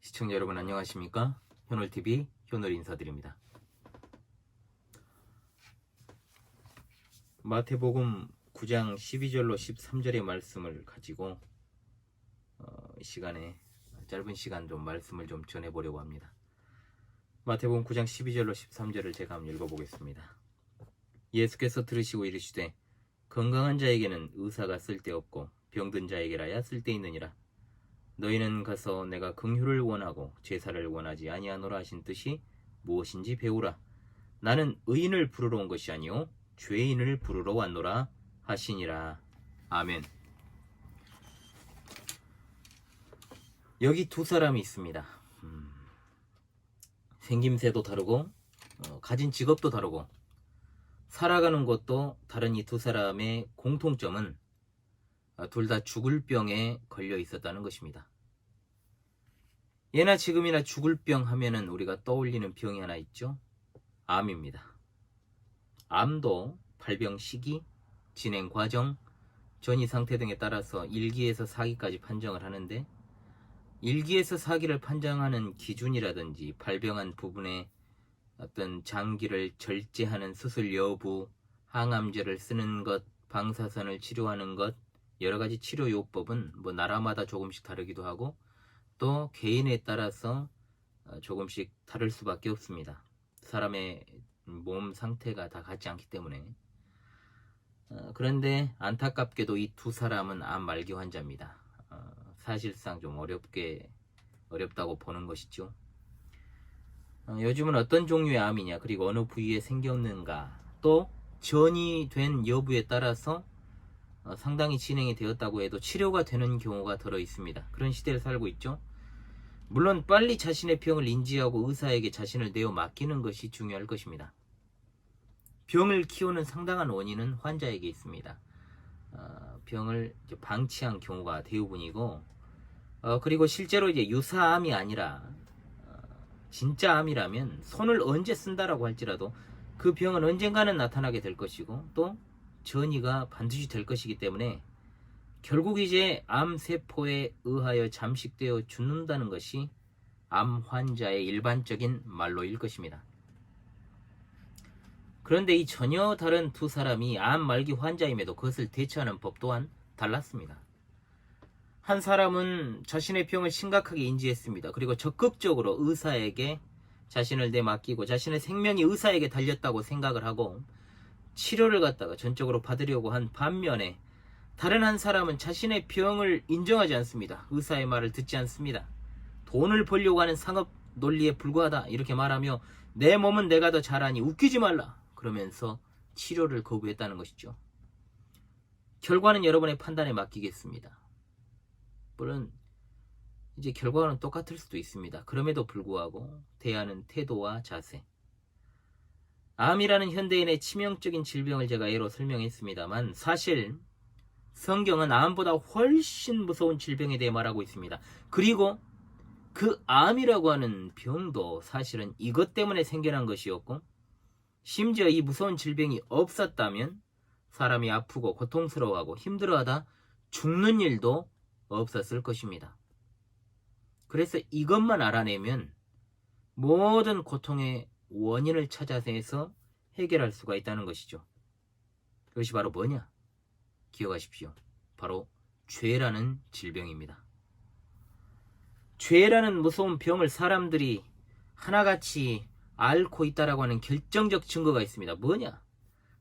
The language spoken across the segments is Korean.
시청자 여러분 안녕하십니까? 효놀TV 효놀 인사드립니다. 마태복음 9장 12절로 13절의 말씀을 가지고 이 시간에 짧은 시간 좀 말씀을 좀 전해보려고 합니다. 마태복음 9장 12절로 13절을 제가 한번 읽어보겠습니다. 예수께서 들으시고 이르시되 건강한 자에게는 의사가 쓸데없고 병든 자에게라야 쓸데있느니라. 너희는 가서 내가 긍휼을 원하고 제사를 원하지 아니하노라 하신 뜻이 무엇인지 배우라. 나는 의인을 부르러 온 것이 아니요 죄인을 부르러 왔노라 하시니라. 아멘. 여기 두 사람이 있습니다. 생김새도 다르고 가진 직업도 다르고 살아가는 것도 다른 이 두 사람의 공통점은 둘 다 죽을 병에 걸려 있었다는 것입니다. 예나 지금이나 죽을 병 하면은 우리가 떠올리는 병이 하나 있죠. 암입니다. 암도 발병 시기, 진행 과정, 전이 상태 등에 따라서 1기에서 4기까지 판정을 하는데 1기에서 4기를 판정하는 기준이라든지 발병한 부분에 어떤 장기를 절제하는 수술 여부, 항암제를 쓰는 것, 방사선을 치료하는 것, 여러 가지 치료 요법은 나라마다 조금씩 다르기도 하고 또 개인에 따라서 조금씩 다를 수밖에 없습니다. 사람의 몸 상태가 다 같지 않기 때문에. 그런데 안타깝게도 이 두 사람은 암 말기 환자입니다. 사실상 좀 어렵다고 보는 것이죠. 요즘은 어떤 종류의 암이냐, 그리고 어느 부위에 생겼는가, 또 전이 된 여부에 따라서 상당히 진행이 되었다고 해도 치료가 되는 경우가 들어 있습니다. 그런 시대를 살고 있죠. 물론 빨리 자신의 병을 인지하고 의사에게 자신을 내어 맡기는 것이 중요할 것입니다. 병을 키우는 상당한 원인은 환자에게 있습니다. 병을 방치한 경우가 대부분이고 그리고 실제로 유사암이 아니라 진짜 암이라면 손을 언제 쓴다라고 할지라도 그 병은 언젠가는 나타나게 될 것이고 또 전이가 반드시 될 것이기 때문에 결국 암세포에 의하여 잠식되어 죽는다는 것이 암 환자의 일반적인 말로일 것입니다. 그런데 이 전혀 다른 두 사람이 암 말기 환자임에도 그것을 대처하는 법 또한 달랐습니다. 한 사람은 자신의 병을 심각하게 인지했습니다. 그리고 적극적으로 의사에게 자신을 내맡기고 자신의 생명이 의사에게 달렸다고 생각을 하고 치료를 갖다가 전적으로 받으려고 한 반면에 다른 한 사람은 자신의 병을 인정하지 않습니다. 의사의 말을 듣지 않습니다. 돈을 벌려고 하는 상업 논리에 불과하다 이렇게 말하며 내 몸은 내가 더 잘하니 웃기지 말라 그러면서 치료를 거부했다는 것이죠. 결과는 여러분의 판단에 맡기겠습니다. 물론 결과는 똑같을 수도 있습니다. 그럼에도 불구하고 대하는 태도와 자세, 암이라는 현대인의 치명적인 질병을 제가 예로 설명했습니다만 사실 성경은 암보다 훨씬 무서운 질병에 대해 말하고 있습니다. 그리고 그 암이라고 하는 병도 사실은 이것 때문에 생겨난 것이었고 심지어 이 무서운 질병이 없었다면 사람이 아프고 고통스러워하고 힘들어하다 죽는 일도 없었을 것입니다. 그래서 이것만 알아내면 모든 고통의 원인을 찾아서 해결할 수가 있다는 것이죠. 그것이 바로 뭐냐? 기억하십시오. 바로 죄라는 질병입니다. 죄라는 무서운 병을 사람들이 하나같이 앓고 있다라고 하는 결정적 증거가 있습니다. 뭐냐?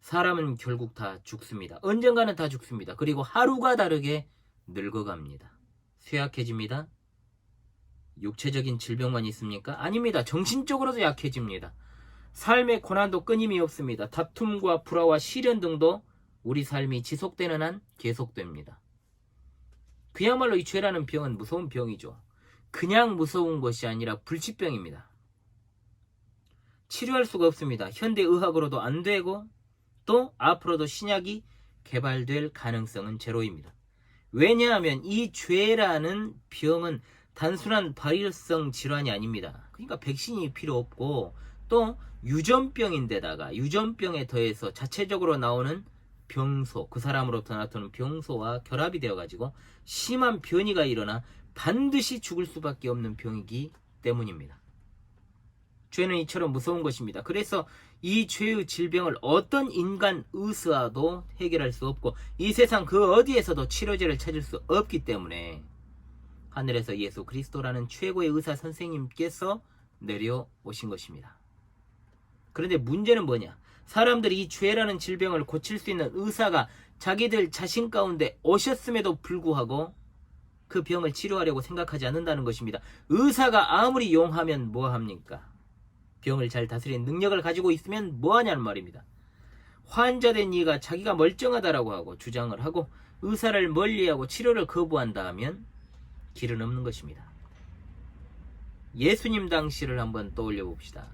사람은 결국 다 죽습니다. 언젠가는 다 죽습니다. 그리고 하루가 다르게 늙어갑니다. 쇠약해집니다. 육체적인 질병만 있습니까? 아닙니다. 정신적으로도 약해집니다. 삶의 고난도 끊임이 없습니다. 다툼과 불화와 시련 등도 우리 삶이 지속되는 한 계속됩니다. 그야말로 이 죄라는 병은 무서운 병이죠. 그냥 무서운 것이 아니라 불치병입니다. 치료할 수가 없습니다. 현대의학으로도 안 되고 또 앞으로도 신약이 개발될 가능성은 제로입니다. 왜냐하면 이 죄라는 병은 단순한 바이러스성 질환이 아닙니다. 그러니까 백신이 필요 없고 또 유전병인데다가 유전병에 더해서 자체적으로 나오는 병소, 그 사람으로부터 나타나는 병소와 결합이 되어가지고 심한 변이가 일어나 반드시 죽을 수밖에 없는 병이기 때문입니다. 죄는 이처럼 무서운 것입니다. 그래서 이 죄의 질병을 어떤 인간 의사도 해결할 수 없고 이 세상 그 어디에서도 치료제를 찾을 수 없기 때문에 하늘에서 예수 그리스도라는 최고의 의사 선생님께서 내려오신 것입니다. 그런데 문제는 뭐냐? 사람들이 이 죄라는 질병을 고칠 수 있는 의사가 자기들 자신 가운데 오셨음에도 불구하고 그 병을 치료하려고 생각하지 않는다는 것입니다. 의사가 아무리 용하면 뭐합니까? 병을 잘 다스리는 능력을 가지고 있으면 뭐하냐는 말입니다. 환자된 이가 자기가 멀쩡하다라고 하고 주장을 하고 의사를 멀리하고 치료를 거부한다 하면 길은 없는 것입니다. 예수님 당시를 한번 떠올려 봅시다.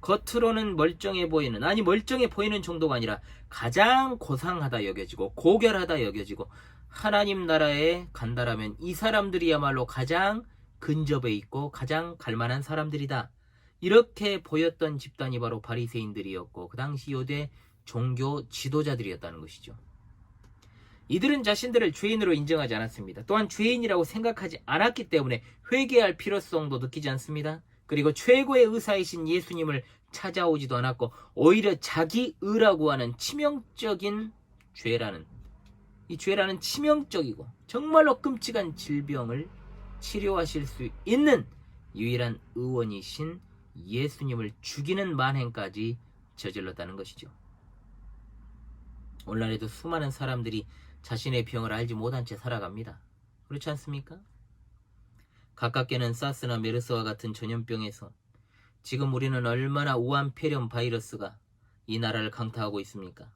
겉으로는 멀쩡해 보이는, 아니 멀쩡해 보이는 정도가 아니라 가장 고상하다 여겨지고 고결하다 여겨지고 하나님 나라에 간다라면 이 사람들이야말로 가장 근접해 있고 가장 갈만한 사람들이다. 이렇게 보였던 집단이 바로 바리새인들이었고 그 당시 유대 종교 지도자들이었다는 것이죠. 이들은 자신들을 죄인으로 인정하지 않았습니다. 또한 죄인이라고 생각하지 않았기 때문에 회개할 필요성도 느끼지 않습니다. 그리고 최고의 의사이신 예수님을 찾아오지도 않았고 오히려 자기 의라고 하는 치명적인 죄라는, 이 죄라는 치명적이고 정말로 끔찍한 질병을 치료하실 수 있는 유일한 의원이신 예수님을 죽이는 만행까지 저질렀다는 것이죠. 오늘날에도 수많은 사람들이 자신의 병을 알지 못한 채 살아갑니다. 그렇지 않습니까? 가깝게는 사스나 메르스와 같은 전염병에서 지금 우리는 얼마나 우한 폐렴 바이러스가 이 나라를 강타하고 있습니까?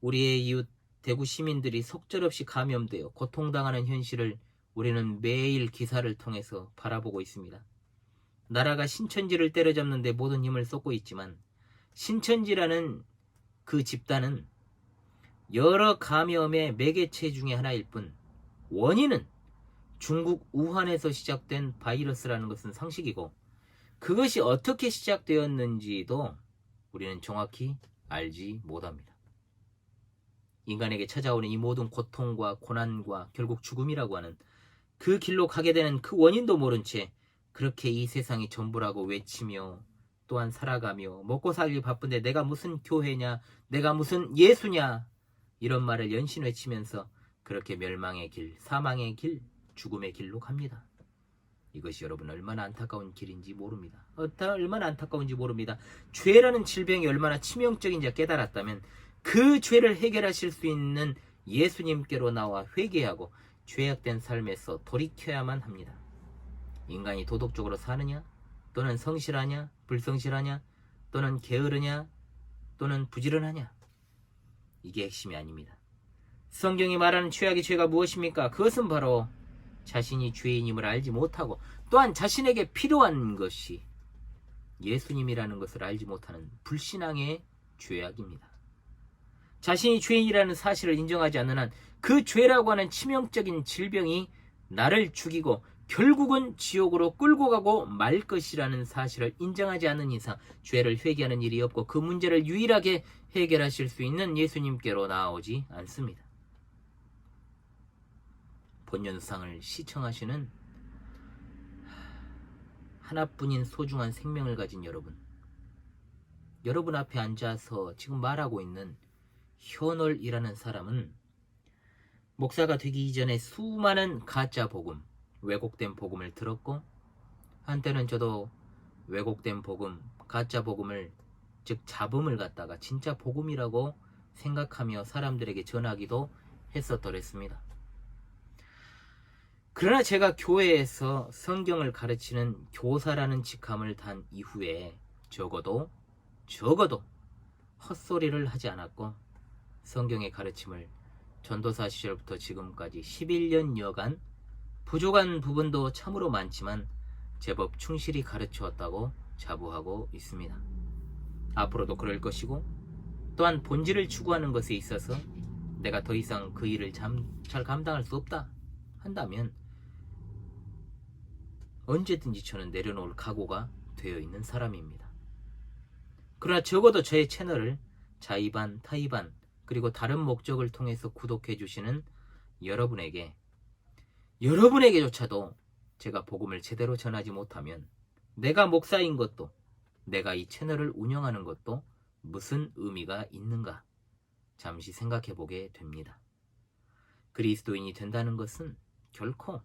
우리의 이웃 대구 시민들이 속절없이 감염되어 고통당하는 현실을 우리는 매일 기사를 통해서 바라보고 있습니다. 나라가 신천지를 때려잡는 데 모든 힘을 쏟고 있지만 신천지라는 그 집단은 여러 감염의 매개체 중에 하나일 뿐 원인은 중국 우한에서 시작된 바이러스라는 것은 상식이고 그것이 어떻게 시작되었는지도 우리는 정확히 알지 못합니다. 인간에게 찾아오는 이 모든 고통과 고난과 결국 죽음이라고 하는 그 길로 가게 되는 그 원인도 모른 채 그렇게 이 세상이 전부라고 외치며 또한 살아가며 먹고 살기 바쁜데 내가 무슨 교회냐, 내가 무슨 예수냐 이런 말을 연신 외치면서 그렇게 멸망의 길, 사망의 길, 죽음의 길로 갑니다. 이것이 여러분 얼마나 안타까운 길인지 모릅니다. 얼마나 안타까운지 모릅니다. 죄라는 질병이 얼마나 치명적인지 깨달았다면 그 죄를 해결하실 수 있는 예수님께로 나와 회개하고 죄악된 삶에서 돌이켜야만 합니다. 인간이 도덕적으로 사느냐, 또는 성실하냐, 불성실하냐, 또는 게으르냐, 또는 부지런하냐, 이게 핵심이 아닙니다. 성경이 말하는 최악의 죄가 무엇입니까? 그것은 바로 자신이 죄인임을 알지 못하고 또한 자신에게 필요한 것이 예수님이라는 것을 알지 못하는 불신앙의 죄악입니다. 자신이 죄인이라는 사실을 인정하지 않는 한 그 죄라고 하는 치명적인 질병이 나를 죽이고 결국은 지옥으로 끌고 가고 말 것이라는 사실을 인정하지 않는 이상 죄를 회개하는 일이 없고 그 문제를 유일하게 해결하실 수 있는 예수님께로 나아오지 않습니다. 본연상을 시청하시는 하나뿐인 소중한 생명을 가진 여러분 앞에 앉아서 지금 말하고 있는 현월이라는 사람은 목사가 되기 이전에 수많은 가짜 복음, 왜곡된 복음을 들었고 한때는 저도 왜곡된 복음, 가짜 복음을 즉 잡음을 갖다가 진짜 복음이라고 생각하며 사람들에게 전하기도 했었더랬습니다. 그러나 제가 교회에서 성경을 가르치는 교사라는 직함을 단 이후에 적어도 헛소리를 하지 않았고 성경의 가르침을 전도사 시절부터 지금까지 11년여간 부족한 부분도 참으로 많지만 제법 충실히 가르쳐왔다고 자부하고 있습니다. 앞으로도 그럴 것이고 또한 본질을 추구하는 것에 있어서 내가 더 이상 그 일을 잘 감당할 수 없다 한다면 언제든지 저는 내려놓을 각오가 되어 있는 사람입니다. 그러나 적어도 저의 채널을 자의반, 타의반 그리고 다른 목적을 통해서 구독해 주시는 여러분에게조차도 제가 복음을 제대로 전하지 못하면 내가 목사인 것도, 내가 이 채널을 운영하는 것도 무슨 의미가 있는가 잠시 생각해 보게 됩니다. 그리스도인이 된다는 것은 결코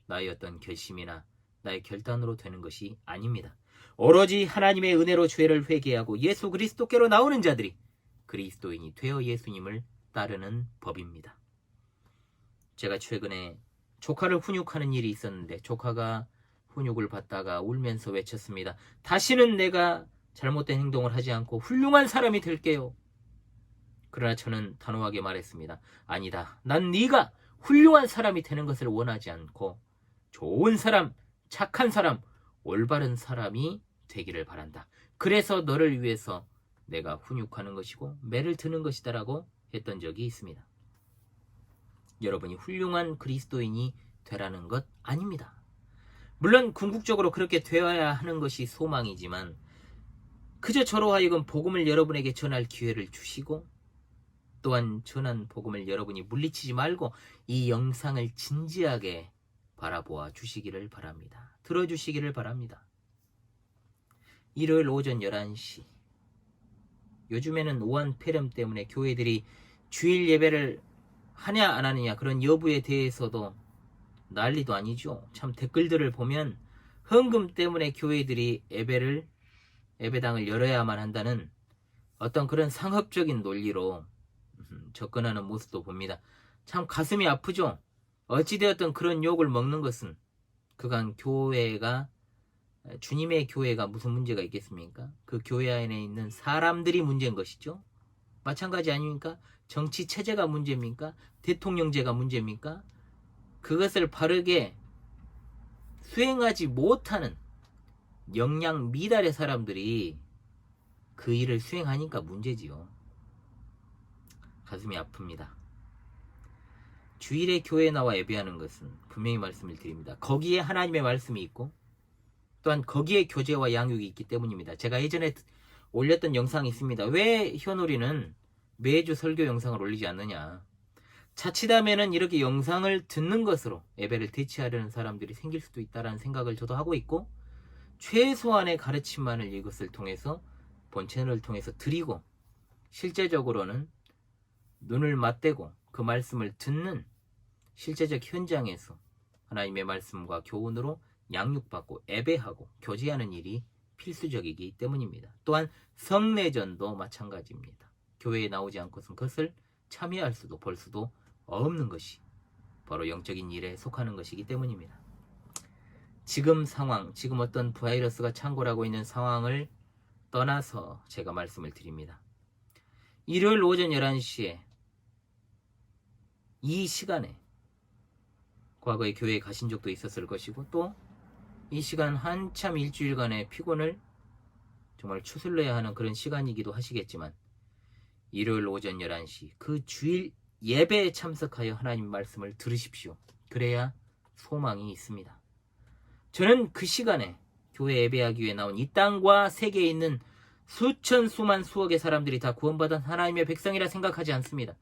나의 어떤 결심이나 나의 결단으로 되는 것이 아닙니다. 오로지 하나님의 은혜로 죄를 회개하고 예수 그리스도께로 나오는 자들이 그리스도인이 되어 예수님을 따르는 법입니다. 제가 최근에 조카를 훈육하는 일이 있었는데 조카가 훈육을 받다가 울면서 외쳤습니다. 다시는 내가 잘못된 행동을 하지 않고 훌륭한 사람이 될게요. 그러나 저는 단호하게 말했습니다. 아니다. 난 네가 훌륭한 사람이 되는 것을 원하지 않고 좋은 사람, 착한 사람, 올바른 사람이 되기를 바란다. 그래서 너를 위해서 내가 훈육하는 것이고 매를 드는 것이다 라고 했던 적이 있습니다. 여러분이 훌륭한 그리스도인이 되라는 것 아닙니다. 물론 궁극적으로 그렇게 되어야 하는 것이 소망이지만 그저 저로 하여금 복음을 여러분에게 전할 기회를 주시고 또한 전한 복음을 여러분이 물리치지 말고 이 영상을 진지하게 바라보아 주시기를 바랍니다. 들어주시기를 바랍니다. 일요일 오전 11시 요즘에는 오한 폐렴 때문에 교회들이 주일 예배를 하냐 안 하느냐 그런 여부에 대해서도 난리도 아니죠. 참 댓글들을 보면 헌금 때문에 교회들이 예배당을 열어야만 한다는 어떤 그런 상업적인 논리로 접근하는 모습도 봅니다. 참 가슴이 아프죠. 어찌되었든 그런 욕을 먹는 것은 그간 교회가 주님의 교회가 무슨 문제가 있겠습니까? 그 교회 안에 있는 사람들이 문제인 것이죠. 마찬가지 아닙니까? 정치 체제가 문제입니까? 대통령제가 문제입니까? 그것을 바르게 수행하지 못하는 역량 미달의 사람들이 그 일을 수행하니까 문제지요. 가슴이 아픕니다. 주일에 교회에 나와 예배하는 것은 분명히 말씀을 드립니다. 거기에 하나님의 말씀이 있고 또한 거기에 교제와 양육이 있기 때문입니다. 제가 예전에 올렸던 영상이 있습니다. 왜 현우리는 매주 설교 영상을 올리지 않느냐. 자칫하면은 이렇게 영상을 듣는 것으로 예배를 대체하려는 사람들이 생길 수도 있다는 생각을 저도 하고 있고 최소한의 가르침만을 이것을 통해서 본 채널을 통해서 드리고 실제적으로는 눈을 맞대고 그 말씀을 듣는 실제적 현장에서 하나님의 말씀과 교훈으로 양육받고 예배하고 교제하는 일이 필수적이기 때문입니다. 또한 성례전도 마찬가지입니다. 교회에 나오지 않고선 그것을 참여할 수도 볼 수도 없는 것이 바로 영적인 일에 속하는 것이기 때문입니다. 지금 상황, 지금 어떤 바이러스가 창궐하고 있는 상황을 떠나서 제가 말씀을 드립니다. 일요일 오전 11시에 이 시간에 과거에 교회에 가신 적도 있었을 것이고 또 이 시간 한참 일주일간의 피곤을 정말 추슬려야 하는 그런 시간이기도 하시겠지만 일요일 오전 11시 그 주일 예배에 참석하여 하나님 말씀을 들으십시오. 그래야 소망이 있습니다. 저는 그 시간에 교회 예배하기 위해 나온 이 땅과 세계에 있는 수천 수만 수억의 사람들이 다 구원받은 하나님의 백성이라 생각하지 않습니다.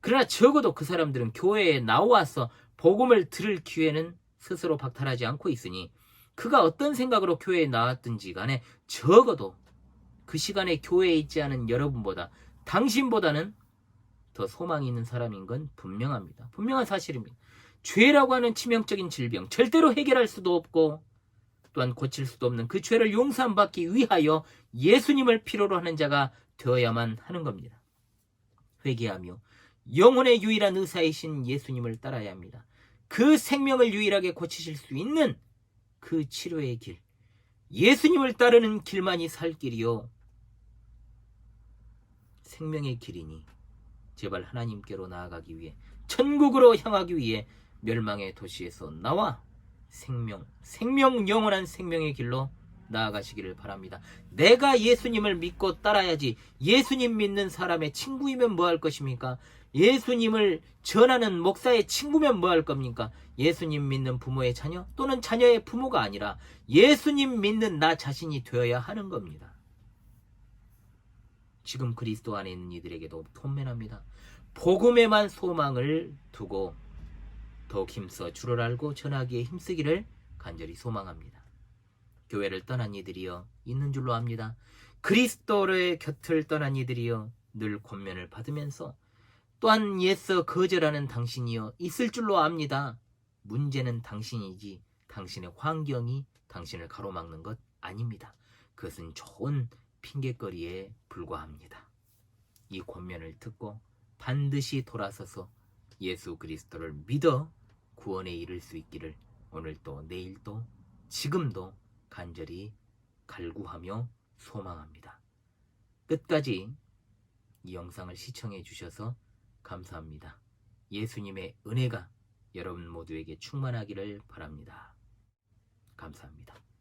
그러나 적어도 그 사람들은 교회에 나와서 복음을 들을 기회는 스스로 박탈하지 않고 있으니 그가 어떤 생각으로 교회에 나왔든지 간에 적어도 그 시간에 교회에 있지 않은 여러분보다 당신보다는 더 소망이 있는 사람인 건 분명합니다. 분명한 사실입니다. 죄라고 하는 치명적인 질병 절대로 해결할 수도 없고 또한 고칠 수도 없는 그 죄를 용서받기 위하여 예수님을 필요로 하는 자가 되어야만 하는 겁니다. 회개하며 영혼의 유일한 의사이신 예수님을 따라야 합니다. 그 생명을 유일하게 고치실 수 있는 그 치료의 길, 예수님을 따르는 길만이 살 길이요 생명의 길이니 제발 하나님께로 나아가기 위해 천국으로 향하기 위해 멸망의 도시에서 나와 생명 영원한 생명의 길로 나아가시기를 바랍니다. 내가 예수님을 믿고 따라야지 예수님 믿는 사람의 친구이면 뭐 할 것입니까? 예수님을 전하는 목사의 친구면 뭐 할 겁니까? 예수님 믿는 부모의 자녀 또는 자녀의 부모가 아니라 예수님 믿는 나 자신이 되어야 하는 겁니다. 지금 그리스도 안에 있는 이들에게도 권면합니다. 복음에만 소망을 두고 더욱 힘써 주를 알고 전하기에 힘쓰기를 간절히 소망합니다. 교회를 떠난 이들이여 있는 줄로 압니다. 그리스도의 곁을 떠난 이들이여 늘 권면을 받으면서 또한 옛서 거절하는 당신이여 있을 줄로 압니다. 문제는 당신이지 당신의 환경이 당신을 가로막는 것 아닙니다. 그것은 좋은 핑계거리에 불과합니다. 이 권면을 듣고 반드시 돌아서서 예수 그리스도를 믿어 구원에 이를 수 있기를 오늘도 내일도 지금도 간절히 갈구하며 소망합니다. 끝까지 이 영상을 시청해 주셔서 감사합니다. 예수님의 은혜가 여러분 모두에게 충만하기를 바랍니다. 감사합니다.